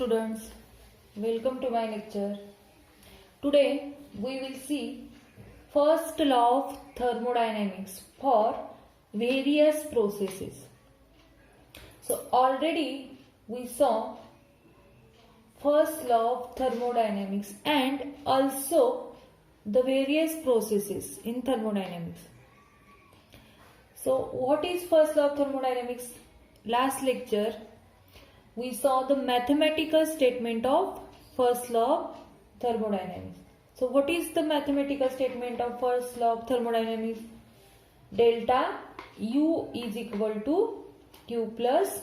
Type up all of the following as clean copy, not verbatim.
students, welcome to my lecture. Today we will see first law of thermodynamics for various processes. So already we saw first law of thermodynamics and also the various processes in thermodynamics. So what is first law of thermodynamics? Last lecture we saw the mathematical statement of first law of thermodynamics. So what is the mathematical statement of first law of thermodynamics? Delta U is equal to Q plus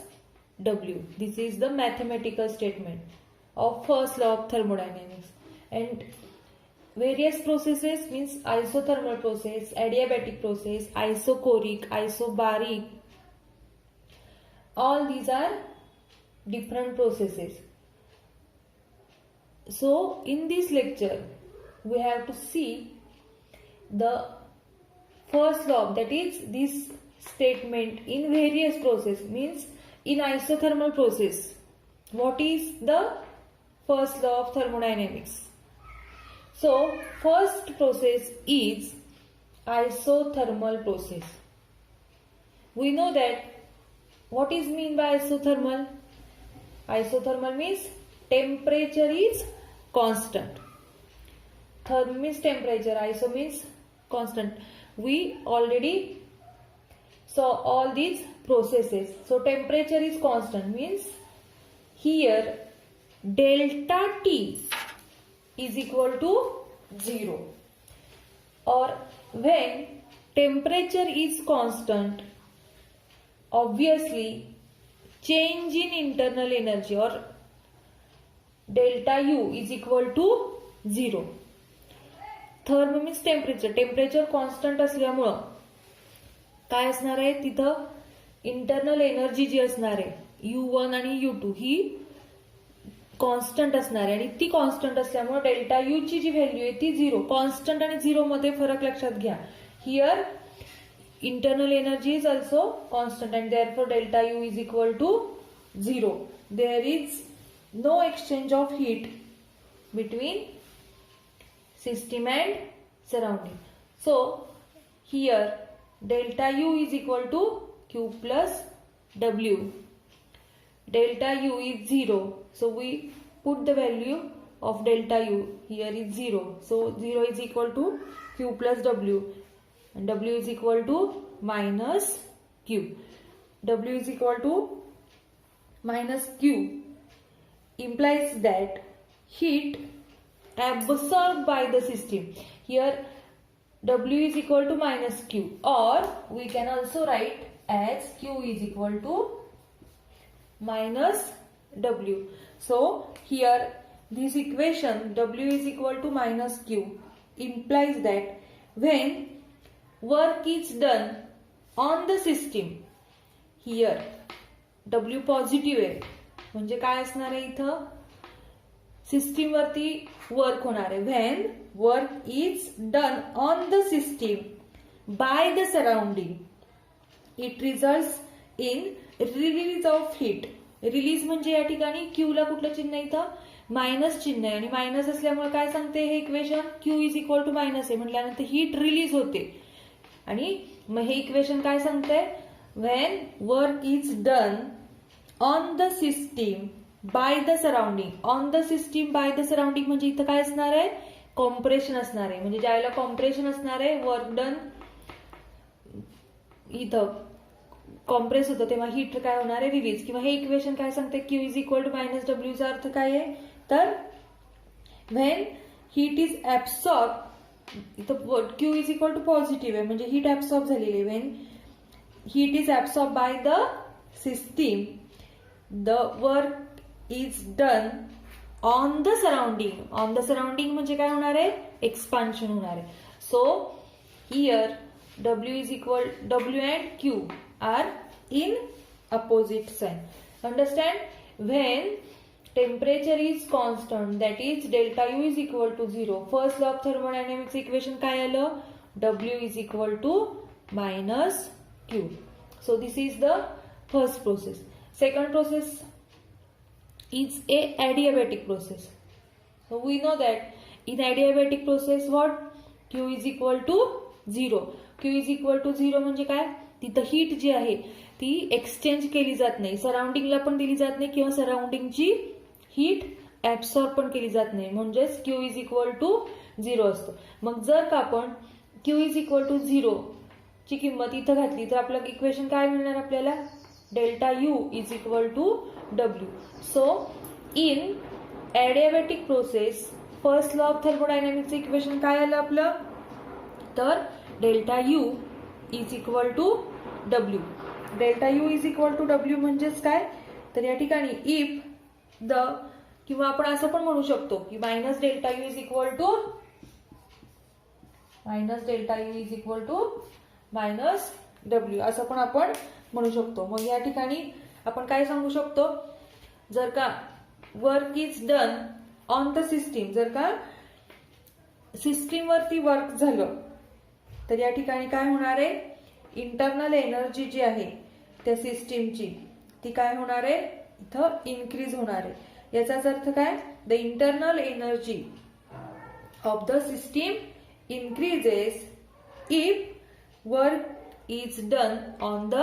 W. This is the mathematical statement of first law of thermodynamics. And various processes means isothermal process, adiabatic process, isochoric, isobaric. All these are different processes. So in this lecture we have to see the first law, that is this statement in various process, means in isothermal process. What is the first law of thermodynamics? So first process is isothermal process. We know that what is mean by isothermal? Isothermal means temperature is constant. Therm means temperature, iso means constant. We already saw all these processes. So temperature is constant means here delta T is equal to 0. Or when temperature is constant, obviously change in internal energy or delta U is equal to 0. Therm means temperature. Temperature constant असल्यामुळं काय असणार आहे तिथं internal energy जी असणार आहे U1 आणि U2 ही constant असणार आहे आणि ती कॉन्स्टंट असल्यामुळे डेल्टा यू ची जी व्हॅल्यू आहे ती 0. कॉन्स्टंट आणि 0 मध्ये फरक लक्षात घ्या. Here internal energy is also constant and therefore delta U is equal to 0. There is no exchange of heat between system and surrounding. So here delta U is equal to Q plus W. Delta U is 0. So we put the value of delta U here is 0. So 0 is equal to Q plus W. And W is equal to minus Q. W is equal to minus Q implies that heat absorbed by the system. Here W is equal to minus Q, or we can also write as Q is equal to minus W. So here this equation W is equal to minus Q implies that when work is done on the system, here W positive आहे म्हणजे काय असणार आहे इथं system वरती work होणार आहे. When work is done on the system by the surrounding it result in release of heat. Release म्हणजे या ठिकाणी क्यू ला कुठलं चिन्ह आहे इथं मायनस चिन्ह आहे आणि मायनस असल्यामुळे काय सांगते हे equation Q is equal to minus आहे म्हटल्यानंतर हीट रिलीज होते. आणि मग हे इक्वेशन काय सांगते when work is done on the system by the surrounding. On the system by the surrounding म्हणजे इथं काय असणार आहे कॉम्प्रेशन असणार आहे. म्हणजे ज्यावेळेला कॉम्प्रेशन असणार आहे वर्क डन इथं कॉम्प्रेस होतं तेव्हा हीट काय होणार आहे रिलीज. किंवा हे इक्वेशन काय सांगते Q is equal to minus W चा अर्थ काय आहे तर व्हेन हीट इज ऍब्सॉर्ब इथं Q is equal to positive आहे म्हणजे हीट ऍब्सॉर्ब झालेली आहे. When heat is absorb by the system the work is done on the surrounding. On the surrounding म्हणजे काय होणार आहे एक्सपान्शन होणार आहे. So here W is equal W and Q are in opposite sign. Understand. When temperature is constant, that is delta U is equal to 0. First law of thermodynamics equation काय आलं W is equal to minus Q. So this is the first process. Second process is a adiabatic process. So we know that in adiabatic process what? Q is equal to 0. Q is equal to 0 म्हणजे काय? तिथं heat जी आहे ती exchange केली जात नाही, सराउंडिंगला पण दिली जात नाही किंवा सराउंडिंगची हीट ऍब्सॉर्ब पण केली जात नाही, म्हणजेच Q इज इक्वल टू 0 असतो. मग जर का आपण Q इज इक्वल टू 0 ची किंमत इथं घातली तर आपलं इक्वेशन काय मिळणार आपल्याला? Delta U is equal to W. So in adiabatic process first law of थर्मोडायनामिक्सचं इक्वेशन काय आलं आपलं? तर delta U is equal to W. Delta U is equal to W म्हणजेच काय? तर या ठिकाणी इफ द, किंवा आपण असं पण म्हणू शकतो की minus delta U is equal to minus W असं पण आपण म्हणू शकतो. मग या ठिकाणी आपण काय सांगू शकतो? जर का work is done on the system, जर का सिस्टीम वरती वर्क झालं तर या ठिकाणी काय होणार आहे? इंटरनल एनर्जी जी आहे त्या सिस्टीमची ती काय होणार आहे? इथं इन्क्रीज होणार आहे. याचाच अर्थ काय? The internal energy of the system increases if work is done on the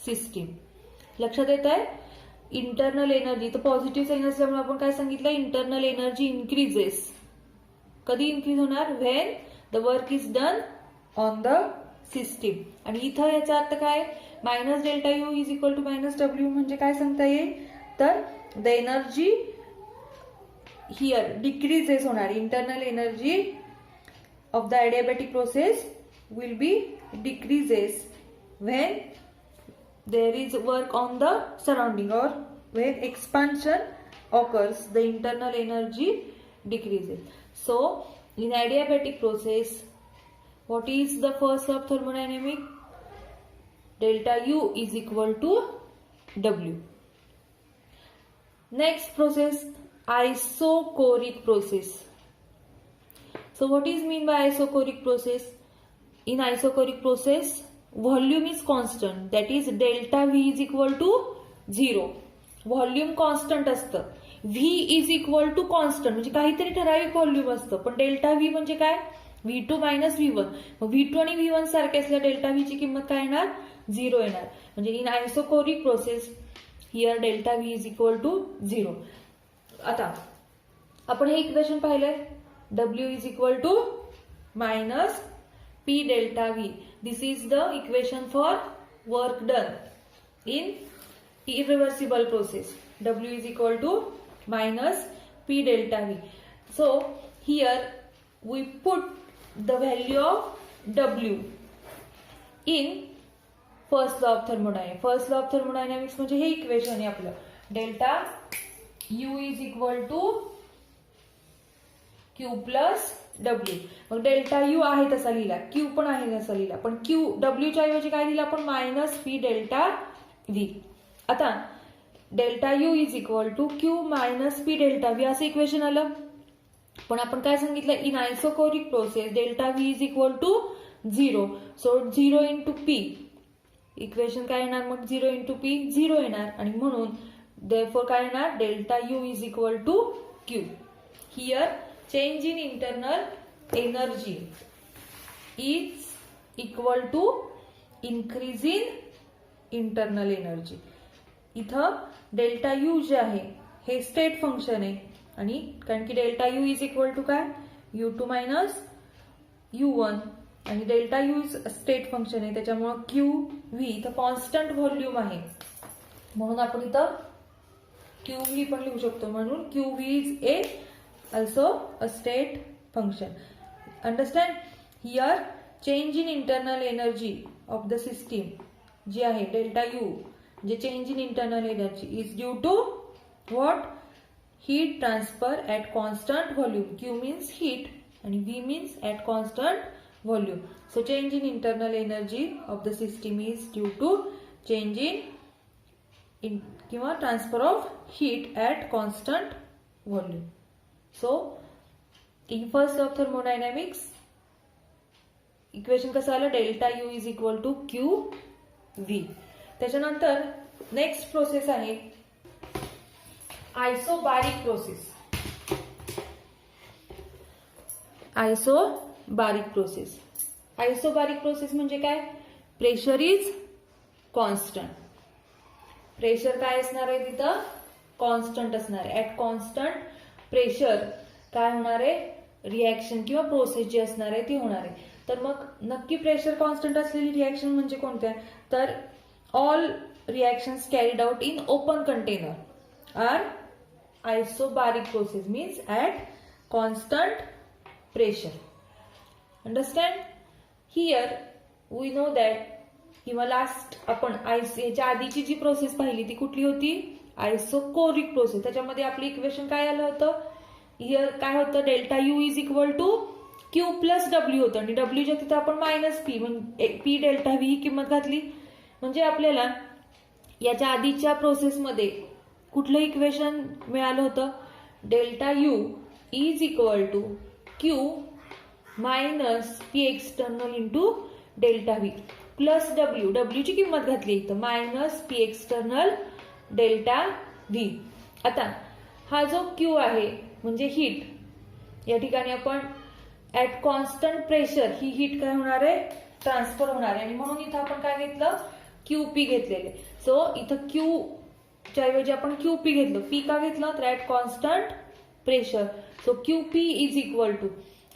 system. लक्षात येत आहे? इंटरनल एनर्जी तर पॉझिटिव्ह साईन असल्यामुळे आपण काय सांगितलं? Internal energy increases. कधी इन्क्रीज होणार? When the work is done on the system. आणि इथं याचा अर्थ काय? Minus delta U is equal to minus W म्हणजे काय सांगता येईल? तर द एनर्जी हिअर डिक्रीजेस होणार. Internal energy of the adiabatic process will be decreases when there is work on the surrounding, or when expansion occurs the internal energy decreases. So in adiabatic process what is the first law of thermodynamics? Delta U is equal to W. Next process, isochoric process. So what is mean by isochoric process? In isochoric process volume is constant, that is delta V is equal to 0. Volume constant असतं. V is equal to constant म्हणजे काहीतरी ठराविक volume असतं. पण delta V म्हणजे काय? V2 minus V1. मग V2 आणि V1 सारखे असल्या डेल्टा V ची किंमत काय येणार? 0 येणार. म्हणजे in isochoric process here delta V is equal to 0. आता आपण हे इक्वेशन पाहिलंय. W is equal to minus P delta V. This is the equation for work done in irreversible process. W is equal to minus P delta V. So here we put the value of W in first law of thermodynamics. First law of thermodynamics म्हणजे हे equation आहे आपलं. Delta U is equal to Q plus W. मग delta U आहे तसा लिहिला, Q पण आहे तसा लिहिला, पण W च्या ऐवजी काय लिहिला आपण? Minus P delta V. आता delta U is equal to Q minus P delta V असं इक्वेशन आलं. पण आपण काय सांगितलं? In isochoric process delta V is equal to 0. So 0 into P. Equation काय येणार मग? 0 इंटू P 0 येणार. आणि म्हणून देअरफॉर काय येणार? Delta U is equal to Q. Here change in internal energy is equal to increase in internal energy. इथं delta U जे आहे हे स्टेट फंक्शन आहे. आणि कारण की delta U is equal to काय? U2 minus U1. आणि डेल्टा U स्टेट फंक्शन आहे त्याच्यामुळं QV इथं कॉन्स्टंट व्हॉल्यूम आहे, म्हणून आपण इथं QV पण लिहू शकतो. म्हणून QV is a also a state function. Understand? Here change in internal energy of the system जी आहे डेल्टा U जे change in internal energy is due to what? Heat transfer at constant volume. Q means heat and V means at constant volume. So change in internal energy of the system is due to change in किंवा transfer of heat at constant volume. So in first law of thermodynamics equation कसं आलं? Delta U is equal to QV. त्याच्यानंतर next process आहे isobaric process. Isobaric process. Isobaric process म्हणजे काय? Pressure is constant. Pressure काय असणार आहे तिथं? कॉन्स्टंट असणार आहे. ऍट कॉन्स्टंट प्रेशर काय होणार आहे? रिॲक्शन किंवा प्रोसेस जी असणार आहे ती होणार आहे. तर मग नक्की प्रेशर कॉन्स्टंट असलेली रिॲक्शन म्हणजे कोणत्या? तर all reactions carried out in open container are isobaric process, means at constant pressure. Understand? Here we know that किंवा लास्ट आपण याच्या आधीची जी प्रोसेस पाहिली ती कुठली होती? Isochoric process. त्याच्यामध्ये आपलं इक्वेशन काय आलं होतं? हिअर काय होतं? Delta U is equal to Q plus W होतं आणि डब्ल्यूच्या तिथं आपण मायनस पी म्हणजे पी डेल्टा व्ही ही किंमत घातली. म्हणजे आपल्याला याच्या आधीच्या प्रोसेसमध्ये कुठलं इक्वेशन मिळालं होतं? Delta U is equal to Q minus P external into delta V plus W. डब्ल्यूची किंमत घातली इथं minus P external delta V. आता हा जो Q आहे म्हणजे हीट, या ठिकाणी आपण at constant pressure he heat काय होणार आहे? ट्रान्सफर होणार आहे आणि म्हणून इथं आपण काय घेतलं? QP घेतलेले. सो इथं Q च्या ऐवजी आपण QP घेतलं. पी का घेतलं? तर at constant pressure. So QP is equal to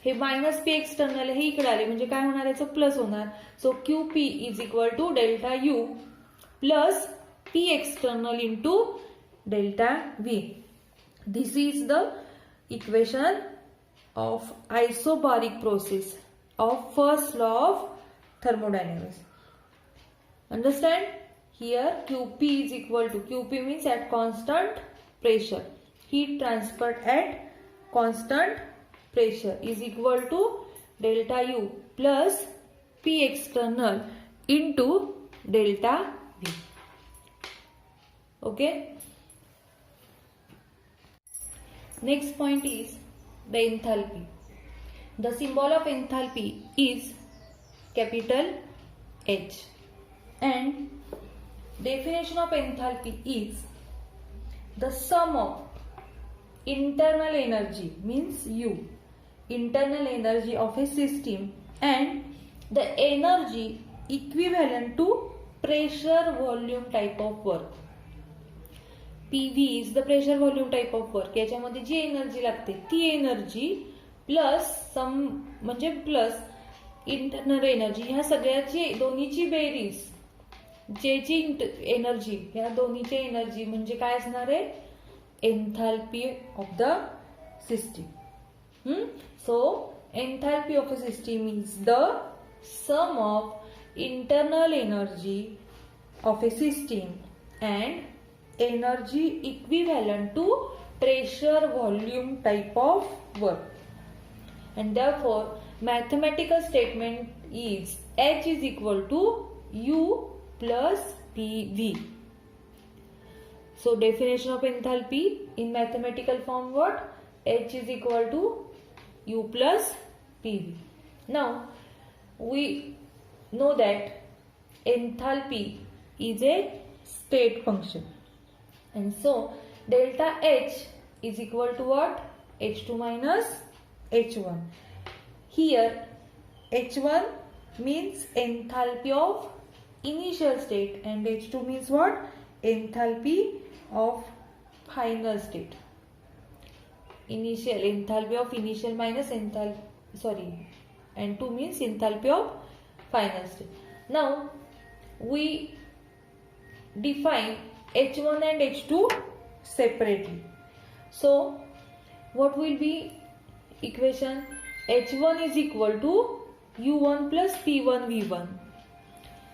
हे मायनस पी एक्सटर्नल हे इकडे आले म्हणजे काय होणार? याचं प्लस होणार. So QP is equal to delta U plus P external into delta V. This is the equation of isobaric process of first law of thermodynamics. Understand? Here QP is equal to, QP means at constant pressure, heat transferred at constant pressure is equal to delta U plus P external into delta V. Okay. Next point is the enthalpy. The symbol of enthalpy is capital H and definition of enthalpy is the sum of internal energy, means U, internal energy of a system and the energy equivalent to pressure volume type of work. PV is the pressure volume type of work. याच्यामध्ये जी energy लागते ती energy plus सम म्हणजे plus internal energy, ह्या सगळ्याची दोन्हीची बेरीज, जेची energy, ह्या दोन्हीची एनर्जी म्हणजे काय असणार आहे? Enthalpy of the system. So enthalpy of a system is the sum of internal energy of a system and energy equivalent to pressure volume type of work. And therefore mathematical statement is H is equal to U plus PV. So definition of enthalpy in mathematical form what? H is equal to U plus PV. Now we know that enthalpy is a state function, and so delta H is equal to what? H2 minus H1. Here H1 means enthalpy of initial state and H2 means what? Enthalpy of final state. Initial enthalpy of initial minus enthalpy, and 2 means enthalpy of final state. Now we define H1 and H2 separately. So what will be equation? H1 is equal to U1 plus P1 V1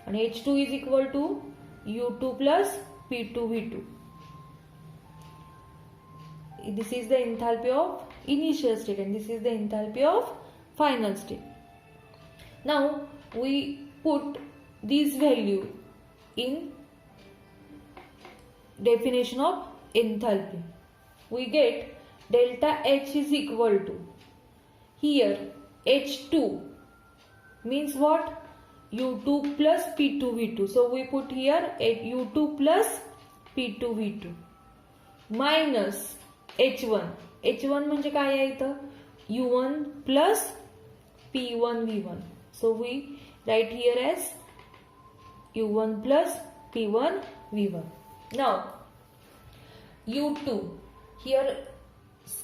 and H2 is equal to U2 plus P2 V2. This is the enthalpy of initial state and this is the enthalpy of final state. Now we put this value in definition of enthalpy. We get delta H is equal to, here H2 means what? U2 plus P2 V2. So we put here U2 plus P2 V2. Minus H1. H1 म्हणजे काय आहे इथं? U1 plus P1 V1. So we write here as U1 plus P1 V1. Now U2 here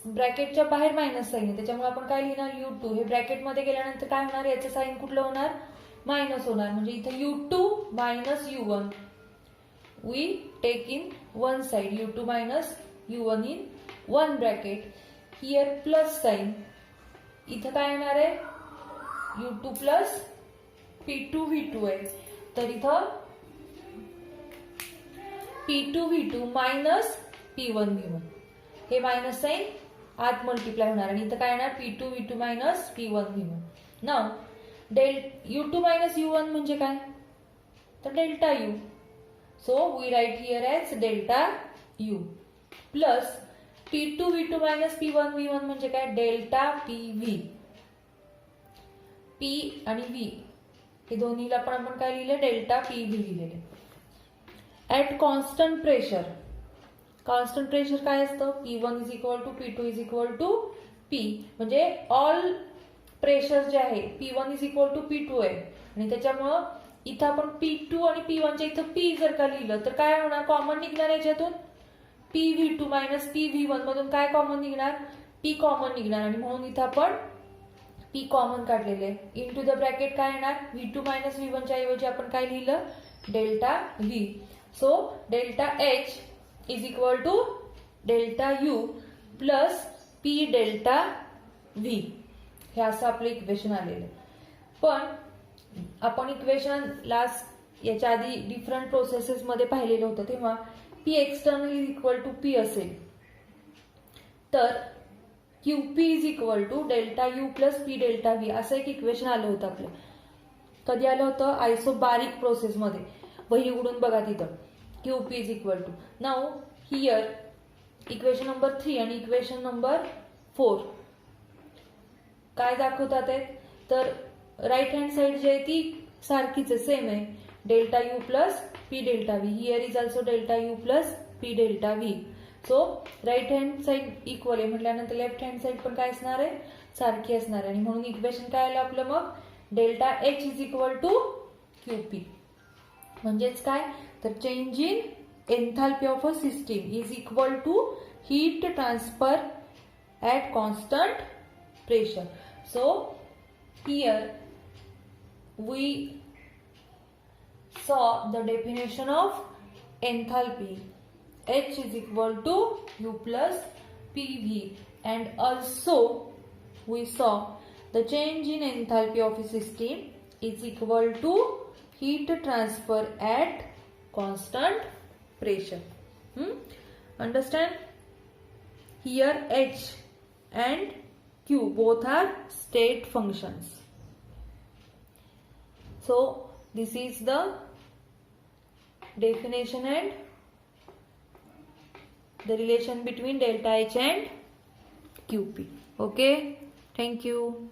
ब्रॅकेटच्या बाहेर minus sine आहे, त्याच्यामुळे आपण काय लिहिणार? U2. हे ब्रॅकेटमध्ये गेल्यानंतर काय होणार? याचं साईन कुठलं होणार? मायनस होणार. म्हणजे इथं U2 minus U1 we take in one side. U2 minus U1 in one bracket. Here plus sign. इथं काय येणार आहे? U2 plus P2 V2 आहे. तर इथं P2 V2 minus P1 V1. हे मायनस साईन आत मल्टिप्लाय होणार आणि इथं काय येणार? P2 V2 minus P1 V1. नाव U2 minus U1 म्हणजे काय? तर delta U. So we write here as delta U plus P2 V2 minus P1 V1 म्हणजे काय? Delta PV. P आणि V हे दोन्हीला पण आपण काय लिहिले? डेल्टा PV लिहिलेले. At constant pressure. Constant pressure काय असतं? P1 is equal to P2 is equal to P. म्हणजे ऑल प्रेशर जे आहे P1 is equal to P2 आहे आणि त्याच्यामुळं इथं आपण P2 आणि P1च्या इथं P जर का लिहिलं तर काय होणार? कॉमन निघणार याच्यातून PV2 मायनस PV1 मधून काय कॉमन निघणार? P कॉमन निघणार आणि म्हणून इथं आपण P कॉमन काढलेले. इन टू द ब्रॅकेट काय येणार? V2 मायनस V1च्या ऐवजी आपण काय लिहिलं? Delta V. So delta H is equal to delta U plus P delta V. हे असं आपलं इक्वेशन आलेलं. पण आपण इक्वेशन लास्ट याच्या आधी डिफरंट प्रोसेसेस मध्ये पाहिलेलं होतं तेव्हा P external is equal to P असेल तर QP is equal to delta U plus P delta V असं एक इक्वेशन आलं होतं आपलं. कधी आलं होतं? आयसोबारिक प्रोसेस मध्ये. वही उघडून बघा तिथं. QP is equal to. Now here equation number 3 आणि इक्वेशन नंबर 4 काय दाखवतात आहेत? तर राईट हँड साइड जी आहे ती सारखीच आहे, सेम आहे. Delta U plus P delta V. Here is also delta U plus P delta V. So right hand side equal आहे म्हटल्यानंतर लेफ्ट हँड साइड पण काय असणार आहे? सारखी असणार आहे आणि म्हणून इक्वेशन काय आलं आपलं मग? Delta H is equal to QP. म्हणजेच काय? तर change in enthalpy of a system is equal to heat transfer at constant pressure. So here we saw the definition of enthalpy. H is equal to U plus PV and also we saw the change in enthalpy of a system is equal to heat transfer at constant pressure. Understand? Here H and Q both are state functions. So this is the definition and the relation between delta H and QP. Okay, thank you.